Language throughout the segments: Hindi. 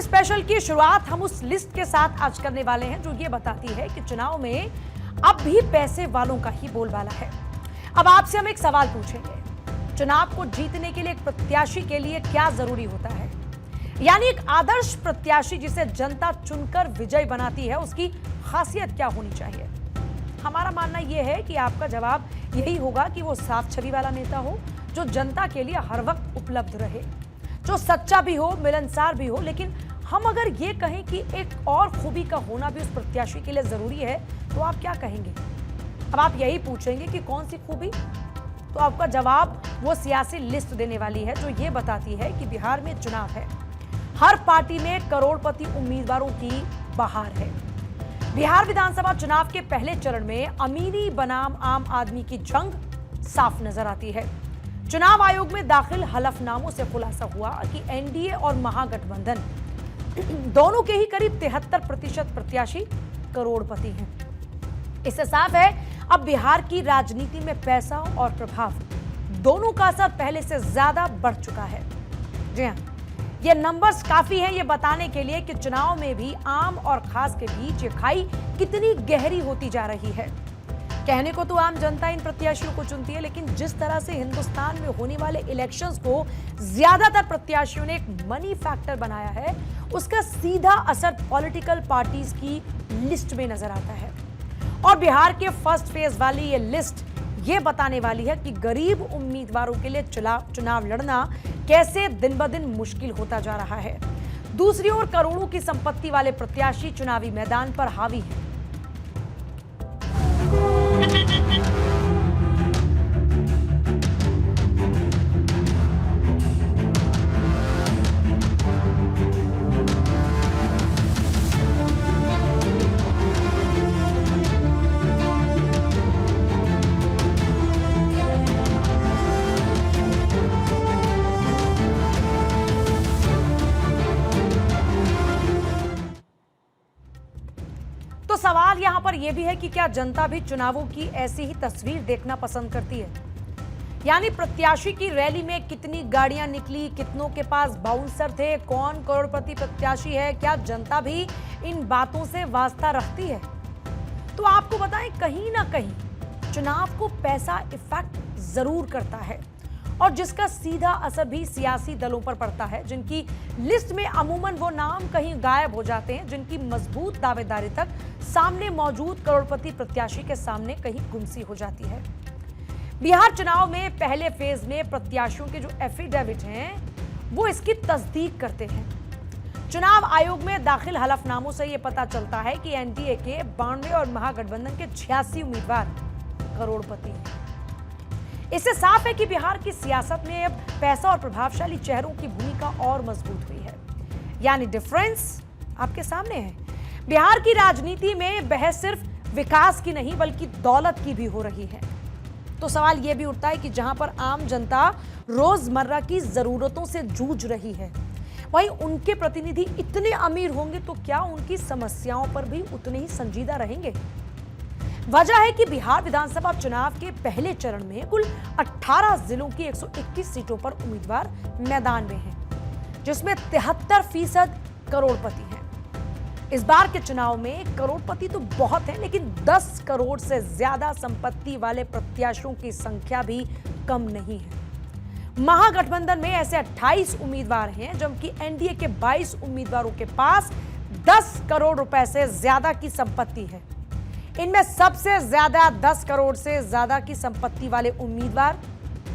स्पेशल की शुरुआत हम उस लिस्ट के साथ आज करने वाले हैं जो ये बताती है कि चुनाव में अब भी पैसे वालों का ही बोलबाला है। अब आपसे हम एक सवाल पूछेंगे, चुनाव को जीतने के लिए एक प्रत्याशी के लिए क्या जरूरी होता है, यानी एक आदर्श प्रत्याशी जिसे जनता चुनकर विजय बनाती है उसकी खासियत क्या होनी चाहिए। हमारा मानना यह है कि आपका जवाब यही होगा कि वो साफ छवि वाला नेता हो जो जनता के लिए हर वक्त उपलब्ध रहे, जो सच्चा भी हो, मिलनसार भी हो। लेकिन हम अगर ये कहें कि एक और खूबी का होना भी उस प्रत्याशी के लिए जरूरी है तो आप क्या कहेंगे? अब आप यही पूछेंगे कि कौन सी खूबी, तो आपका जवाब वो सियासी लिस्ट देने वाली है जो ये बताती है कि बिहार में चुनाव है, हर पार्टी में करोड़पति उम्मीदवारों की बहार है। बिहार विधानसभा चुनाव के पहले चरण में अमीरी बनाम आम आदमी की जंग साफ नजर आती है। चुनाव आयोग में दाखिल हलफनामों से खुलासा हुआ कि एनडीए और महागठबंधन दोनों के ही करीब 73% प्रत्याशी करोड़पति हैं। इससे साफ है अब बिहार की राजनीति में पैसा और प्रभाव दोनों का असर पहले से ज्यादा बढ़ चुका है। जी हां, ये नंबर्स काफी हैं ये बताने के लिए कि चुनाव में भी आम और खास के बीच ये खाई कितनी गहरी होती जा रही है। कहने को तो आम जनता इन प्रत्याशियों को चुनती है, लेकिन जिस तरह से हिंदुस्तान में होने वाले इलेक्शंस को ज्यादातर प्रत्याशियों ने एक मनी फैक्टर बनाया है, उसका सीधा असर पॉलिटिकल पार्टीज की लिस्ट में नजर आता है। और बिहार के फर्स्ट फेज वाली ये लिस्ट ये बताने वाली है कि गरीब उम्मीदवारों के लिए चुनाव लड़ना कैसे दिन ब दिन मुश्किल होता जा रहा है। दूसरी ओर करोड़ों की संपत्ति वाले प्रत्याशी चुनावी मैदान पर हावी हैं। तो सवाल यहां पर यह भी है कि क्या जनता भी चुनावों की ऐसी ही तस्वीर देखना पसंद करती है, यानी प्रत्याशी की रैली में कितनी गाड़ियां निकली, कितनों के पास बाउंसर थे, कौन करोड़पति प्रत्याशी है, क्या जनता भी इन बातों से वास्ता रखती है? तो आपको बताएं, कहीं ना कहीं चुनाव को पैसा इफेक्ट जरूर करता है और जिसका सीधा असर भी सियासी दलों पर पड़ता है, जिनकी लिस्ट में अमूमन वो नाम कहीं गायब हो जाते हैं जिनकी मजबूत दावेदारी तक सामने मौजूद करोड़पति प्रत्याशी के सामने कहीं गुमसी हो जाती है। बिहार चुनाव में पहले फेज में प्रत्याशियों के जो एफिडेविट हैं वो इसकी तस्दीक करते हैं। चुनाव आयोग में दाखिल हलफनामों से यह पता चलता है कि एनडीए के 92 और महागठबंधन के 86 उम्मीदवार करोड़पति हैं। इससे साफ है कि बिहार की सियासत में अब पैसा और प्रभावशाली चेहरों की भूमिका और मजबूत हुई है, यानी डिफरेंस आपके सामने है। बिहार की राजनीति में बहस सिर्फ विकास की नहीं बल्कि दौलत की भी हो रही है। तो सवाल यह भी उठता है कि जहां पर आम जनता रोजमर्रा की जरूरतों से जूझ रही है, वहीं उनके प्रतिनिधि इतने अमीर होंगे तो क्या उनकी समस्याओं पर भी उतने ही संजीदा रहेंगे? वजह है कि बिहार विधानसभा चुनाव के पहले चरण में कुल 18 जिलों की 121 सीटों पर उम्मीदवार मैदान में हैं, जिसमें 73% करोड़पति हैं। इस बार के चुनाव में करोड़पति तो बहुत हैं, लेकिन 10 करोड़ से ज्यादा संपत्ति वाले प्रत्याशियों की संख्या भी कम नहीं है। महागठबंधन में ऐसे 28 उम्मीदवार हैं, जबकि एनडीए के 22 उम्मीदवारों के पास 10 करोड़ रुपए से ज्यादा की संपत्ति है। इनमें सबसे ज्यादा 10 करोड़ से ज्यादा की संपत्ति वाले उम्मीदवार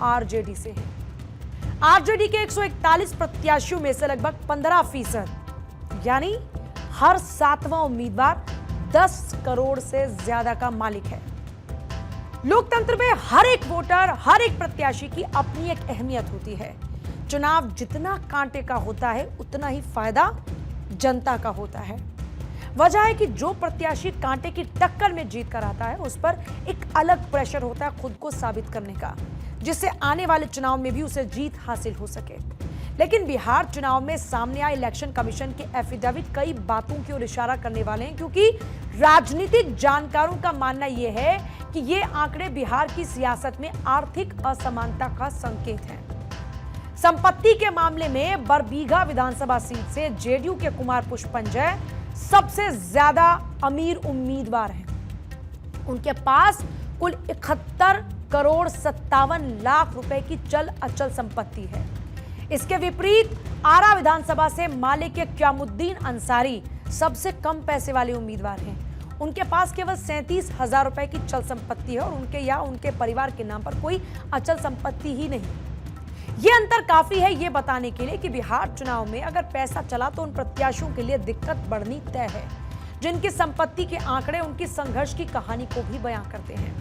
आरजेडी से हैं। आरजेडी के 141 प्रत्याशियों में से लगभग 15%, यानी हर 7वां उम्मीदवार 10 करोड़ से ज्यादा का मालिक है। लोकतंत्र में हर एक वोटर, हर एक प्रत्याशी की अपनी एक अहमियत होती है। चुनाव जितना कांटे का होता है उतना ही फायदा जनता का होता है। वजह है कि जो प्रत्याशी कांटे की टक्कर में जीत कर आता है उस पर एक अलग प्रेशर होता है खुद को साबित करने का, जिससे आने वाले चुनाव में भी उसे जीत हासिल हो सके। लेकिन बिहार चुनाव में सामने आए इलेक्शन कमीशन के एफिडेविट कई बातों की ओर इशारा करने वाले हैं, क्योंकि राजनीतिक जानकारों का मानना यह है कि ये आंकड़े बिहार की सियासत में आर्थिक असमानता का संकेत हैं। संपत्ति के मामले में बरबीघा विधानसभा सीट से जेडीयू के कुमार पुष्पंजय सबसे ज्यादा अमीर उम्मीदवार हैं। उनके पास कुल 71 करोड़ 57 लाख रुपए की चल अचल संपत्ति है। इसके विपरीत आरा विधानसभा से मालिक क्यामुद्दीन अंसारी सबसे कम पैसे वाले उम्मीदवार हैं। उनके पास केवल 37,000 रुपए की चल संपत्ति है और उनके या उनके परिवार के नाम पर कोई अचल संपत्ति ही नहीं। यह अंतर काफी है ये बताने के लिए कि बिहार चुनाव में अगर पैसा चला तो उन प्रत्याशियों के लिए दिक्कत बढ़नी तय है, जिनकी संपत्ति के आंकड़े उनकी संघर्ष की कहानी को भी बयां करते हैं।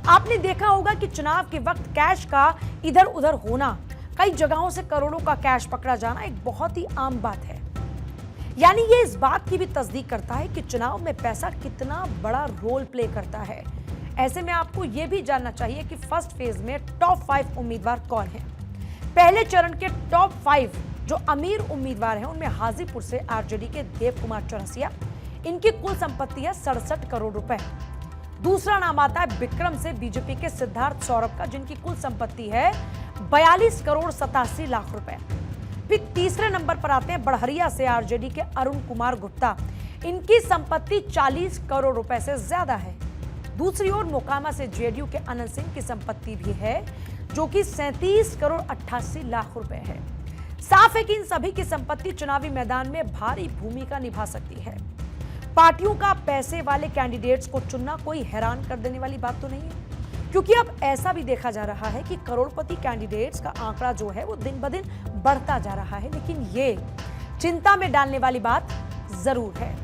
आपने देखा होगा कि चुनाव के वक्त कैश का इधर उधर होना, कई जगहों से करोड़ों का कैश पकड़ा जाना एक बहुत ही आम बात है। यानी ये इस बात की भी तस्दीक करता है कि चुनाव में पैसा कितना बड़ा रोल प्ले करता है। ऐसे में आपको यह भी जानना चाहिए कि फर्स्ट फेज में टॉप 5 उम्मीदवार कौन हैं। पहले चरण के टॉप 5 जो अमीर उम्मीदवार हैं उनमें हाजीपुर से आरजेडी के देव कुमार चौरसिया, इनकी कुल संपत्ति है 67 करोड़ रुपए। दूसरा नाम आता है विक्रम से बीजेपी के सिद्धार्थ सौरभ का, जिनकी कुल संपत्ति है 42 करोड़ 87 लाख रुपए। फिर तीसरे नंबर पर आते हैं बड़हरिया से आरजेडी के अरुण कुमार गुप्ता, इनकी संपत्ति 40 करोड़ रुपए से ज्यादा है। दूसरी ओर मोकामा से जेडीयू के अनंत सिंह की संपत्ति भी है जो कि 37 करोड़ 88 लाख रुपए है। साफ है कि इन सभी की संपत्ति चुनावी मैदान में भारी भूमिका निभा सकती है। पार्टियों का पैसे वाले कैंडिडेट्स को चुनना कोई हैरान कर देने वाली बात तो नहीं है, क्योंकि अब ऐसा भी देखा जा रहा है कि करोड़पति कैंडिडेट्स का आंकड़ा जो है वो दिन ब दिन बढ़ता जा रहा है। लेकिन ये चिंता में डालने वाली बात जरूर है।